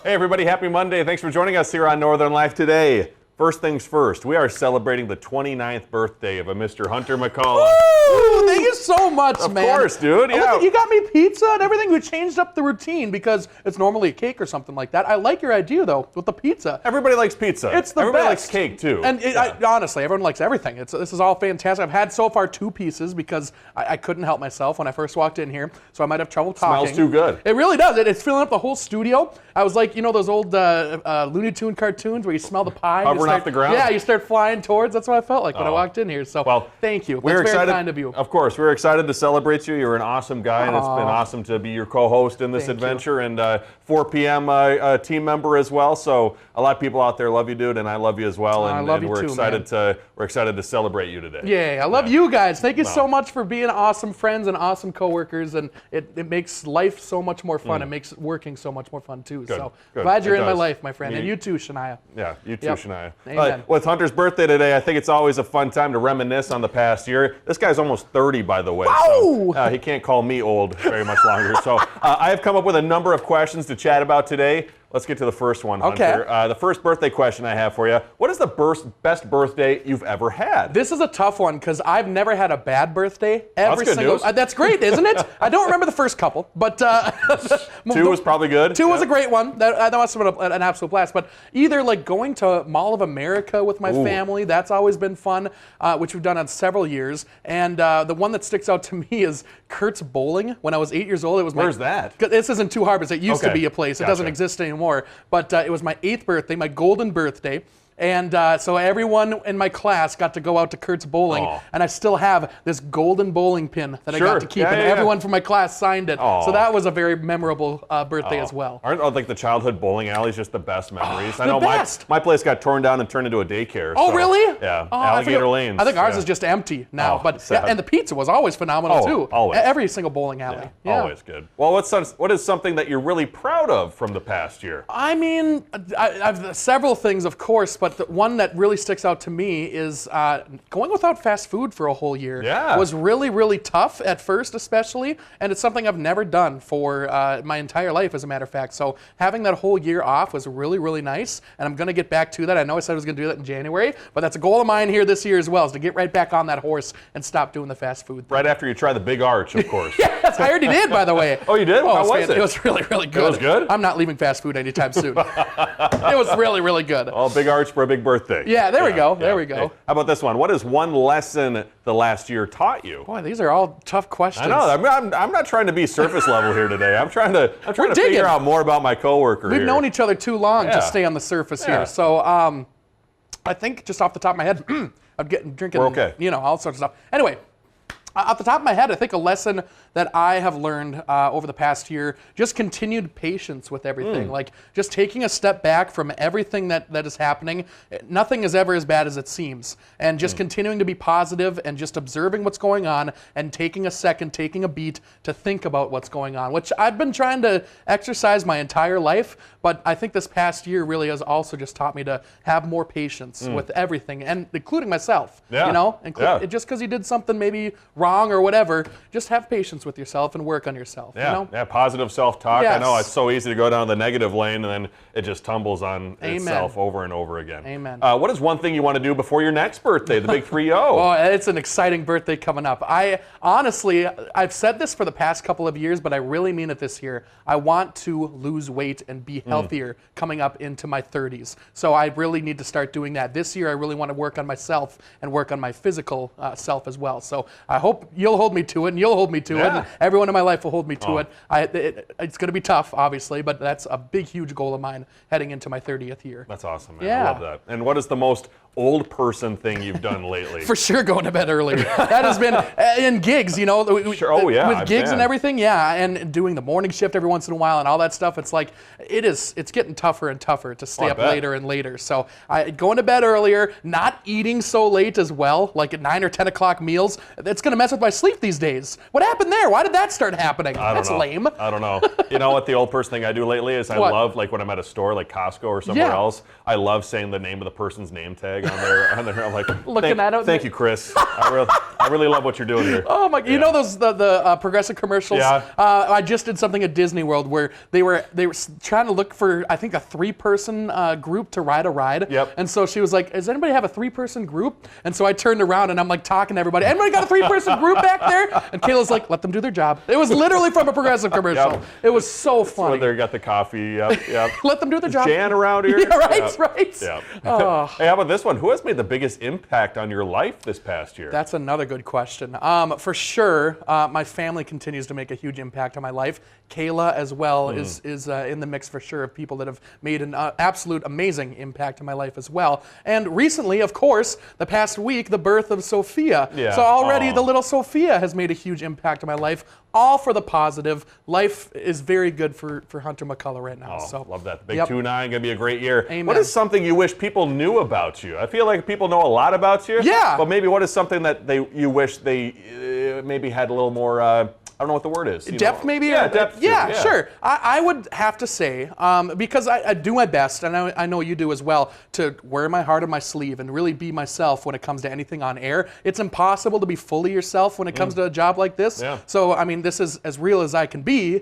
Hey everybody, happy Monday. Thanks for joining us here on Northern Life today. First things first, we are celebrating the 29th birthday of a Mr. Hunter McCullough. Woo! Thank you so much, man. Of course, dude. Yeah. Look, you got me pizza and everything. You changed up the routine because it's normally a cake or something like that. I like your idea though with the pizza. Everybody likes pizza. It's the Everybody best. likes cake too. And honestly, everyone likes everything. This is all fantastic. I've had so far 2 pieces because I couldn't help myself when I first walked in here, so I might have trouble talking. Smells too good. It really does. It's filling up the whole studio. I was like, you know those old Looney Tune cartoons where you smell the pie? Hovering off the ground? Yeah, you start flying towards. That's what I felt like when I walked in here. So thank you. We're That's excited, very kind of you. Of course, we're excited to celebrate you. You're an awesome guy, and it's been awesome to be your co-host in this adventure. And 4 p.m. Team member as well. So a lot of people out there love you, dude, and I love you as well. And, I love you we're too, excited man. we're excited to celebrate you today. Yeah, I love you guys. Thank you so much for being awesome friends and awesome coworkers, and it makes life so much more fun. It makes working so much more fun too. Good, So good. glad you're It in my does. life, my friend, and you too, Shania. Yeah, you too, Yep. Shania. Amen. With Hunter's birthday today, I think it's always a fun time to reminisce on the past year. This guy's almost 30, by the way. Wow! So, he can't call me old very much longer. So I have come up with a number of questions to chat about today. Let's get to the first one, Hunter. Okay. The first birthday question I have for you. What is the best birthday you've ever had? This is a tough one because I've never had a bad birthday. Every That's good single news. That's great, isn't it? I don't remember the first couple, but 2 was probably good. 2 was a great one. That must have been an absolute blast. But either like going to Mall of America with my family, that's always been fun, which we've done on several years. And the one that sticks out to me is Kurt's Bowling. When I was 8 years old, it was Where's that? This isn't Two Harbors. It used to Okay. be a place. It Gotcha. doesn't exist anymore. But it was my 8th birthday, my golden birthday. And so everyone in my class got to go out to Kurt's Bowling, Aw. and I still have this golden bowling pin that I Sure. got to keep, Yeah, and yeah, yeah. everyone from my class signed it. Aw. So that was a very memorable birthday as well. Aren't like the childhood bowling alleys just the best memories? I the know best. my place got torn down and turned into a daycare. Oh, so, really? Yeah, Oh, I Alligator forget- Lanes. I think ours yeah. is just empty now. Oh, but sad. and the pizza was always phenomenal Oh, too. always. Every single bowling alley. Yeah. Always good. Well, what is something that you're really proud of from the past year? I mean, I've several things, of course, but the one that really sticks out to me is going without fast food for a whole year. Yeah. Was really, really tough at first, especially, and it's something I've never done for my entire life, as a matter of fact. So having that whole year off was really, really nice, and I'm going to get back to that. I know I said I was going to do that in January, but that's a goal of mine here this year as well, is to get right back on that horse and stop doing the fast food thing. Right after you try the Big Arch, of course. Yes, I already did, by the way. Oh, you did? How was it? It was really, really good. was good? I'm not leaving fast food anytime soon. It was really, really good. Oh, Big Arch for a big birthday. Yeah, there we go. There we go. Hey, how about this one? What is one lesson the last year taught you? Boy, these are all tough questions. I know. I'm not trying to be surface level here today. I'm trying to digging. figure out more about my coworker We've here. known each other too long Yeah. to stay on the surface Yeah. here. So I think just off the top of my head, I'm drinking, We're okay. All sorts of stuff. Anyway, off the top of my head, I think a lesson that I have learned over the past year, just continued patience with everything. Like just taking a step back from everything that is happening. Nothing is ever as bad as it seems. And just continuing to be positive and just observing what's going on and taking a second, taking a beat to think about what's going on, which I've been trying to exercise my entire life. But I think this past year really has also just taught me to have more patience with everything, and including myself. Yeah. Just because you did something maybe wrong or whatever, just have patience with yourself and work on yourself. Yeah, You know? yeah, positive self-talk. I Yes. know it's so easy to go down the negative lane, and then it just tumbles on Amen. itself over and over again. Amen. What is one thing you want to do before your next birthday, the big 3-0? Oh, it's an exciting birthday coming up. I've said this for the past couple of years, but I really mean it this year. I want to lose weight and be healthier coming up into my 30s. So I really need to start doing that. This year, I really want to work on myself and work on my physical self as well. So I hope you'll hold me to it, and you'll hold me to it, Yeah. and everyone in my life will hold me to it. It's going to be tough, obviously, but that's a big, huge goal of mine heading into my 30th year. That's awesome, man. I Yeah. love that. And what is the most old person thing you've done lately? For sure, going to bed earlier. That has been in gigs, Sure. Oh, yeah, with I gigs bet. and everything, yeah, and doing the morning shift every once in a while and all that stuff. It's like it's getting tougher and tougher to stay I up bet. later and later. So going to bed earlier, not eating so late as well, like at 9 or 10 o'clock meals. That's going to mess with my sleep these days. What happened there? Why did that start happening? I don't That's know. lame. I don't know. You know what the old person thing I do lately is I What? love, like when I'm at a store like Costco or somewhere Yeah. else, I love saying the name of the person's name tag on there. I'm like, Looking at it. Thank you, Chris. I I really love what you're doing here. Oh my! You know those the Progressive commercials? Yeah. I just did something at Disney World where they were trying to look for, I think, a 3-person group to ride a ride. Yep. And so she was like, "Does anybody have a 3-person group?" And so I turned around and I'm like talking to everybody. Anybody got a 3-person group back there? And Kayla's like, "Let them do their job." It was literally from a Progressive commercial. Yep. It was so funny. Where they got the coffee. Yep. Let them do their job. Jan around here. Yeah, right. Right. Yeah. Oh. Hey, how about this one? Who has made the biggest impact on your life this past year? That's another good question. For sure, my family continues to make a huge impact on my life. Kayla as well is in the mix for sure of people that have made an absolute amazing impact on my life as well. And recently, of course, the past week, the birth of Sophia. Yeah. So already the little Sophia has made a huge impact on my life, all for the positive. Life is very good for Hunter McCullough right now. Oh, So love that. The big 2-9, going to be a great year. Amen. What is something you wish people knew about you? I feel like people know a lot about you. Yeah. But maybe what is something that you wish they maybe had a little more, I don't know what the word is. Depth, maybe? Yeah, depth. Yeah, sure. I would have to say, because I do my best, and I know you do as well, to wear my heart on my sleeve and really be myself when it comes to anything on air. It's impossible to be fully yourself when it comes to a job like this. Yeah. So, I mean, this is as real as I can be,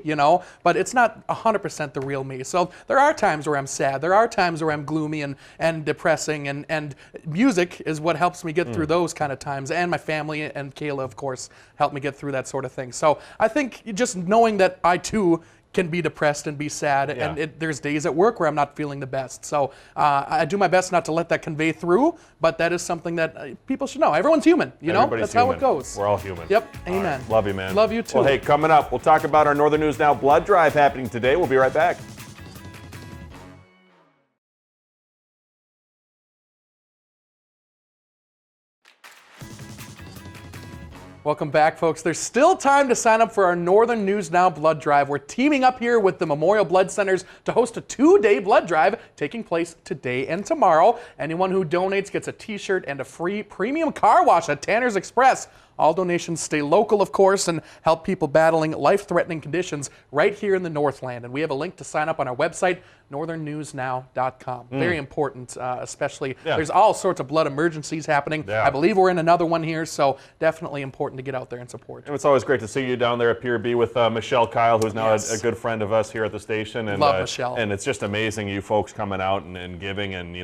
but it's not 100% the real me. So there are times where I'm sad. There are times where I'm gloomy and depressing, and music is what helps me get through those kind of times. And my family and Kayla, of course, helped me get through that sort of thing. So I think just knowing that I too can be depressed and be sad, and there's days at work where I'm not feeling the best. So I do my best not to let that convey through, but that is something that people should know. Everyone's human, Everybody's That's human. how it goes. We're all human. Yep, All amen. right. Love you, man. Love you too. Well, hey, coming up, we'll talk about our Northern News Now blood drive happening today. We'll be right back. Welcome back, folks. There's still time to sign up for our Northern News Now blood drive. We're teaming up here with the Memorial Blood Centers to host a 2-day blood drive taking place today and tomorrow. Anyone who donates gets a t-shirt and a free premium car wash at Tanner's Express. All donations stay local, of course, and help people battling life-threatening conditions right here in the Northland. And we have a link to sign up on our website, northernnewsnow.com. Very important, especially. There's all sorts of blood emergencies happening. Yeah. I believe we're in another one here, so definitely important to get out there and support. And it's always great to see you down there at Pier B with Michelle Kyle, who's now a good friend of us here at the station. And, Love Michelle. And it's just amazing, you folks coming out and giving. And,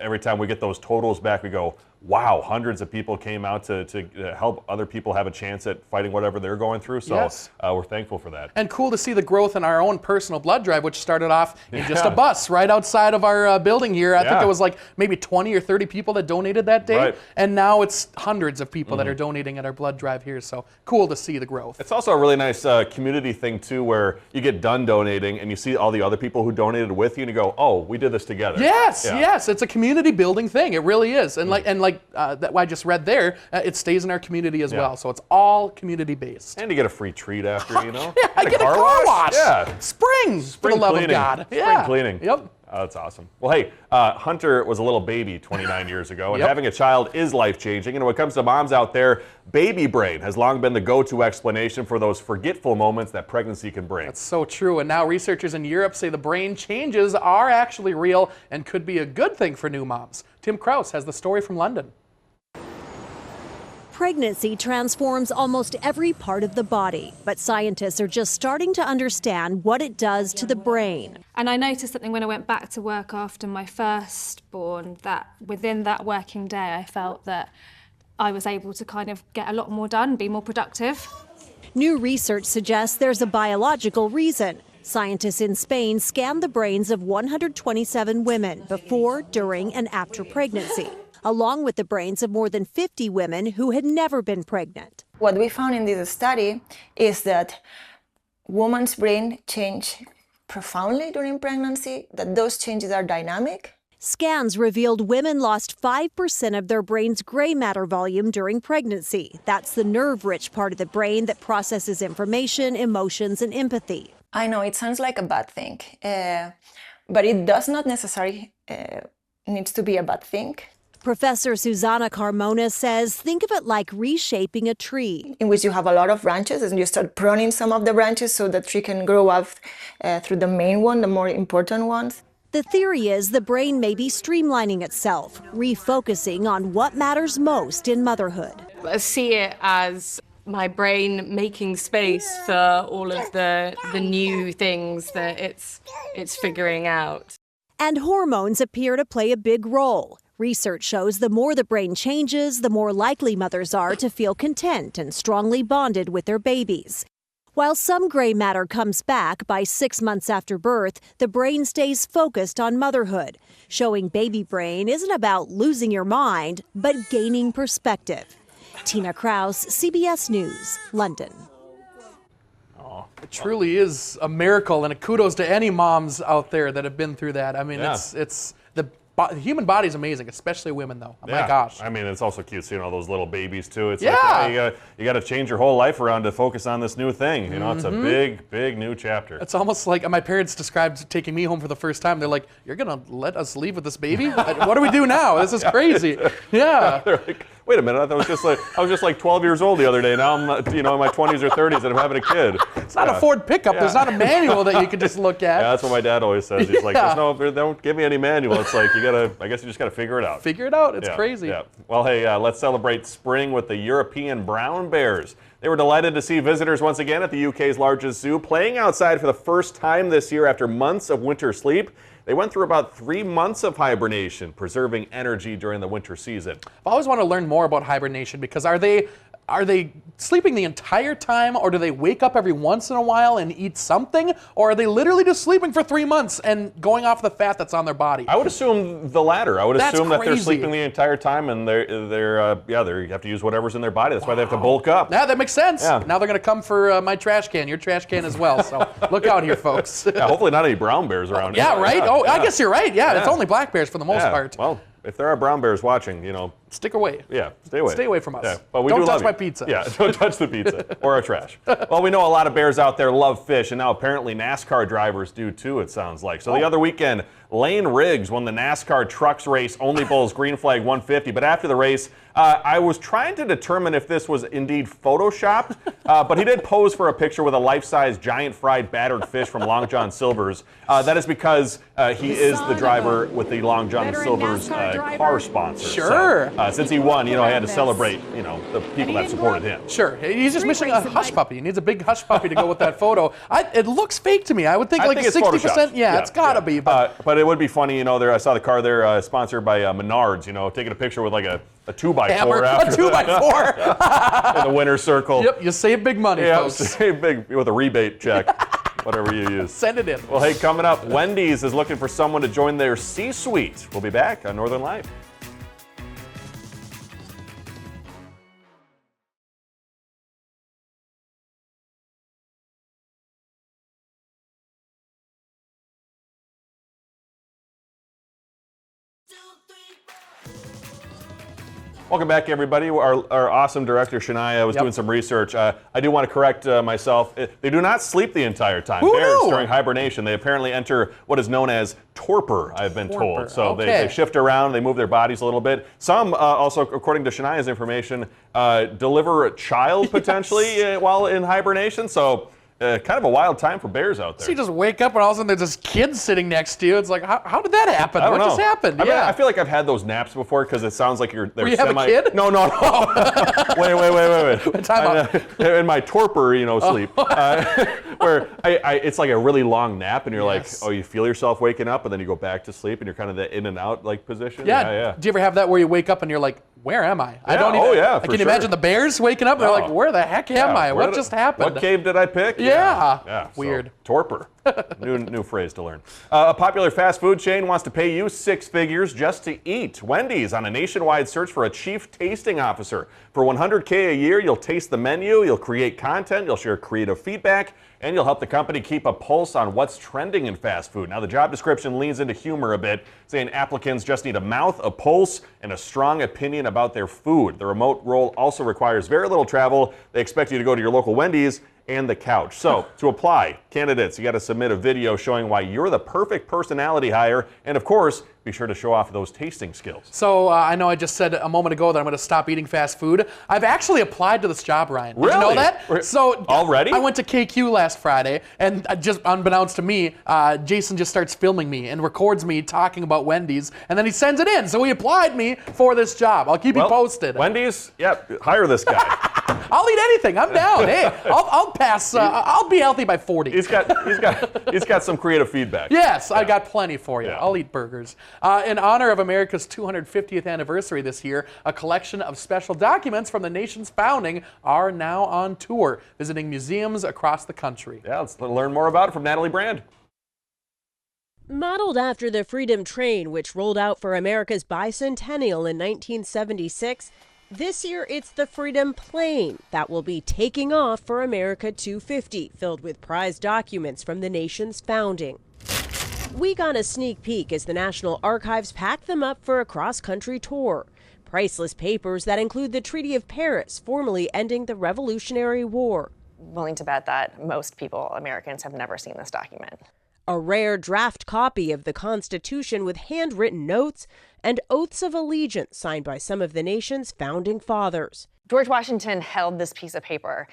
every time we get those totals back, we go, wow, hundreds of people came out to help other people have a chance at fighting whatever they're going through. So we're thankful for that. And cool to see the growth in our own personal blood drive, which started off in just a bus right outside of our building here. I think it was like maybe 20 or 30 people that donated that day. Right. And now it's hundreds of people that are donating at our blood drive here. So cool to see the growth. It's also a really nice community thing, too, where you get done donating and you see all the other people who donated with you and you go, oh, we did this together. Yes. It's a community building thing. It really is. And like that I just read there, it stays in our community as well. So it's all community based. And you get a free treat after, I get a car wash. Yeah. Spring, for the love cleaning. of God. Spring cleaning. Yep. Oh, that's awesome. Well, hey, Hunter was a little baby 29 years ago, and having a child is life-changing. And when it comes to moms out there, Baby Brain has long been the go-to explanation for those forgetful moments that pregnancy can bring. That's so true. And now researchers in Europe say the brain changes are actually real and could be a good thing for new moms. Tim Krause has the story from London. Pregnancy transforms almost every part of the body, but scientists are just starting to understand what it does to the brain. And I noticed something when I went back to work after my firstborn, that within that working day, I felt that I was able to kind of get a lot more done, be more productive. New research suggests there's a biological reason. Scientists in Spain scanned the brains of 127 women before, during, and after pregnancy, along with the brains of more than 50 women who had never been pregnant. What we found in this study is that women's brain change profoundly during pregnancy, that those changes are dynamic. Scans revealed women lost 5% of their brain's gray matter volume during pregnancy. That's the nerve-rich part of the brain that processes information, emotions, and empathy. I know it sounds like a bad thing, but it does not necessarily needs to be a bad thing. Professor Susana Carmona says, think of it like reshaping a tree. In which you have a lot of branches and you start pruning some of the branches so the tree can grow up through the main one, the more important ones. The theory is the brain may be streamlining itself, refocusing on what matters most in motherhood. see it as my brain making space for all of the new things that it's figuring out. And hormones appear to play a big role. Research shows the more the brain changes, the more likely mothers are to feel content and strongly bonded with their babies. While some gray matter comes back by 6 months after birth, the brain stays focused on motherhood, showing baby brain isn't about losing your mind, but gaining perspective. Tina Kraus, CBS News, London. It truly is a miracle, and a kudos to any moms out there that have been through that. I mean, it's the human body is amazing, especially women, though. Oh my gosh. I mean, it's also cute seeing all those little babies, too. It's like, you got to change your whole life around to focus on this new thing. You know, it's a big, big new chapter. It's almost like my parents described taking me home for the first time. They're like, "You're going to let us leave with this baby? What do we do now? This is crazy." Yeah. They're like, wait a minute, I was just like 12 years old the other day. Now I'm, in my 20s or 30s and I'm having a kid. It's not a Ford pickup. There's not a manual that you can just look at. Yeah, that's what my dad always says. He's like, don't give me any manual. It's like, I guess you just got to figure it out. Figure it out. It's crazy. Yeah. Well, hey, let's celebrate spring with the European brown bears. They were delighted to see visitors once again at the UK's largest zoo, playing outside for the first time this year after months of winter sleep. They went through about 3 months of hibernation, preserving energy during the winter season. I always want to learn more about hibernation, because are they sleeping the entire time, or do they wake up every once in a while and eat something, or are they literally just sleeping for 3 months and going off the fat that's on their body? I would assume the latter. I would assume that they're crazy. sleeping the entire time, and they have to use whatever's in their body. That's why they have to bulk up. Yeah, that makes sense. Yeah. Now they're going to come for my trash can, your trash can as well. So look out here, folks. Yeah, hopefully not any brown bears around. Yeah, right? Oh, I guess you're right. Yeah, it's only black bears for the most part. Well, if there are brown bears watching, stick away. Yeah, stay away. Stay away from us. Yeah, but we don't do touch love my you. pizza. Yeah, don't touch the pizza or our trash. Well, we know a lot of bears out there love fish, and now apparently NASCAR drivers do too, it sounds like. So the other weekend, Lane Riggs won the NASCAR Trucks race, Only Bulls Green Flag 150. But after the race, I was trying to determine if this was indeed photoshopped, but he did pose for a picture with a life-size giant fried battered fish from Long John Silver's. That is because he is the driver with the Long John Silver's car sponsor. Sure. So, since he won, he had to celebrate, the people that supported him. Sure. He's just missing a hush puppy. He needs a big hush puppy to go with that photo. It looks fake to me. I would think like it's 60%. photoshopped. Yeah, it's got to be. But it would be funny, there. I saw the car there sponsored by Menards, taking a picture with like a 2x4 hammer, after a 2x4 in the winner's circle. Yep, you save big money, folks. Save big with a rebate check, whatever you use. Send it in. Well, hey, coming up, Wendy's is looking for someone to join their C-suite. We'll be back on Northern Live. Welcome back, everybody. Our awesome director, Shania, was doing some research. I do want to correct myself. They do not sleep the entire time. Who Bears, knew? during hibernation, they apparently enter what is known as torpor, I've been told. So they shift around, they move their bodies a little bit. Some, also, according to Shania's information, deliver a child, potentially, while in hibernation. So kind of a wild time for bears out there. So you just wake up and all of a sudden there's this kid sitting next to you. It's like, how did that happen? I don't know. Just happened? I mean, I feel like I've had those naps before because it sounds like they're Were you have a kid? No. Wait. Time out. In my torpor, sleep, where it's like a really long nap, and you're like, you feel yourself waking up, and then you go back to sleep, and you're kind of the in and out like position. Yeah. Do you ever have that where you wake up and you're like, where am I? I don't even. I can imagine the bears waking up and they're like, where the heck am I? What just happened? What cave did I pick? Yeah. Weird. So, torpor. New phrase to learn. A popular fast food chain wants to pay you 6 figures just to eat. Wendy's on a nationwide search for a chief tasting officer. For $100K a year, you'll taste the menu, you'll create content, you'll share creative feedback, and you'll help the company keep a pulse on what's trending in fast food. Now, the job description leans into humor a bit, saying applicants just need a mouth, a pulse, and a strong opinion about their food. The remote role also requires very little travel. They expect you to go to your local Wendy's and the couch. So to apply, candidates, you got to submit a video showing why you're the perfect personality hire, and of course, be sure to show off those tasting skills. So I know I just said a moment ago that I'm going to stop eating fast food. I've actually applied to this job, Ryan. Did you know that? So already? I went to KQ last Friday, and just unbeknownst to me, Jason just starts filming me and records me talking about Wendy's, and then he sends it in. So he applied me for this job. I'll keep you posted. Wendy's, hire this guy. I'll eat anything. I'm down. Hey, I'll pass. I'll be healthy by 40. He's got some creative feedback. Yes, I got plenty for you. Yeah. I'll eat burgers. In honor of America's 250th anniversary this year, a collection of special documents from the nation's founding are now on tour, visiting museums across the country. Yeah, let's learn more about it from Natalie Brand. Modeled after the Freedom Train, which rolled out for America's bicentennial in 1976, this year it's the Freedom Plane that will be taking off for America 250, filled with prized documents from the nation's founding. We got a sneak peek as the National Archives packed them up for a cross-country tour. Priceless papers that include the Treaty of Paris, formally ending the Revolutionary War. Willing to bet that most people, Americans, have never seen this document. A rare draft copy of the Constitution with handwritten notes and oaths of allegiance signed by some of the nation's founding fathers. George Washington held this piece of paper.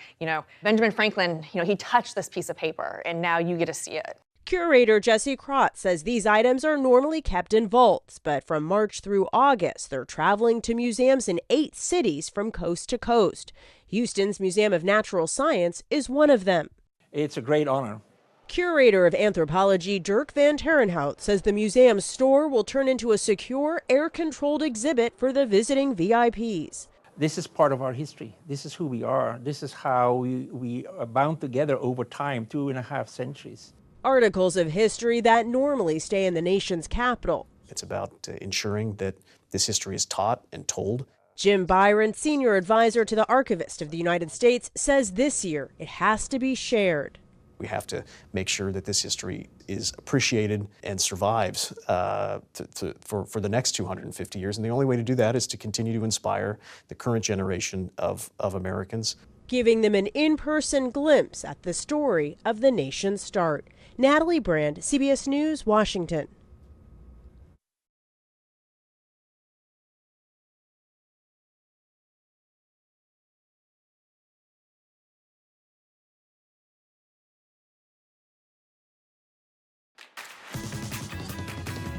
Benjamin Franklin, he touched this piece of paper, and now you get to see it. Curator Jesse Krotz says these items are normally kept in vaults, but from March through August, they're traveling to museums in 8 cities from coast to coast. Houston's Museum of Natural Science is one of them. It's a great honor. Curator of Anthropology Dirk Van Terenhout says the museum's store will turn into a secure, air-controlled exhibit for the visiting VIPs. This is part of our history. This is who we are. This is how we are bound together over time, 2.5 centuries. Articles of history that normally stay in the nation's capital. It's about ensuring that this history is taught and told. Jim Byron, senior advisor to the Archivist of the United States, says this year it has to be shared. We have to make sure that this history is appreciated and survives for the next 250 years. And the only way to do that is to continue to inspire the current generation of Americans. Giving them an in-person glimpse at the story of the nation's start. Natalie Brand, CBS News, Washington.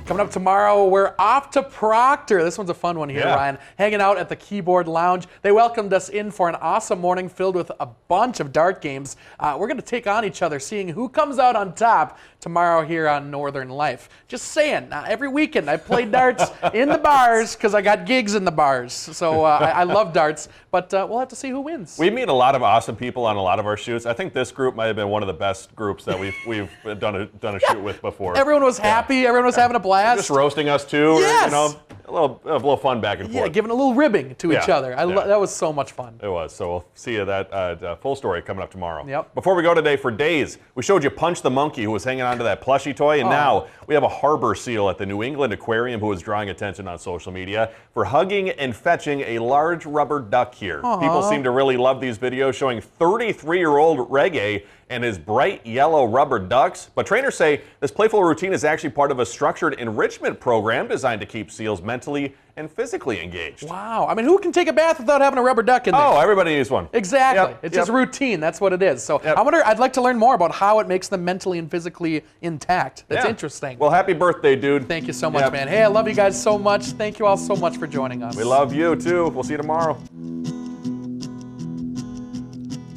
Coming up tomorrow, we're off to Proctor. This one's a fun one here, Yeah. Ryan. Hanging out at the Keyboard Lounge. They welcomed us in for an awesome morning filled with a bunch of dart games. We're going to take on each other, seeing who comes out on top tomorrow here on Northern Life. Just saying, every weekend I play darts in the bars because I got gigs in the bars. So I love darts, but we'll have to see who wins. We meet a lot of awesome people on a lot of our shoots. I think this group might have been one of the best groups that we've done a shoot with before. Everyone was happy. Everyone was having a blast. Just roasting us too. Yes. A little fun back and forth. Yeah, giving a little ribbing to each Yeah. other. That was so much fun. It was. So we'll see you that full story coming up tomorrow. Yep. Before we go today, for days, we showed you Punch the Monkey, who was hanging on to that plushie toy, and now we have a harbor seal at the New England Aquarium who is drawing attention on social media for hugging and fetching a large rubber duck here. People seem to really love these videos showing 33-year-old Reggae and his bright yellow rubber ducks. But trainers say this playful routine is actually part of a structured enrichment program designed to keep seals mentally and physically engaged. Wow. I mean, who can take a bath without having a rubber duck in there? Oh, everybody needs one. Exactly. Yep, It's just routine. That's what it is. So Yep. I'd like to learn more about how it makes them mentally and physically intact. That's Yeah. interesting. Well, happy birthday, dude. Thank you so much, Yep. man. Hey, I love you guys so much. Thank you all so much for joining us. We love you too. We'll see you tomorrow.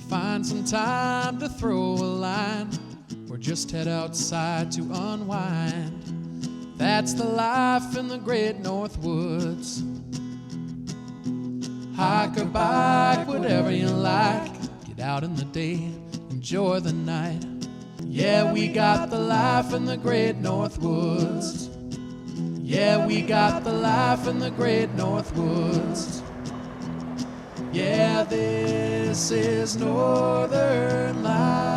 Find some time to throw a line or just head outside to unwind. That's the life in the great North Woods. Hike or bike, whatever you like. Get out in the day, enjoy the night. Yeah, we got the life in the great North Woods. Yeah, we got the life in the great North Woods. Yeah, this is Northern Life.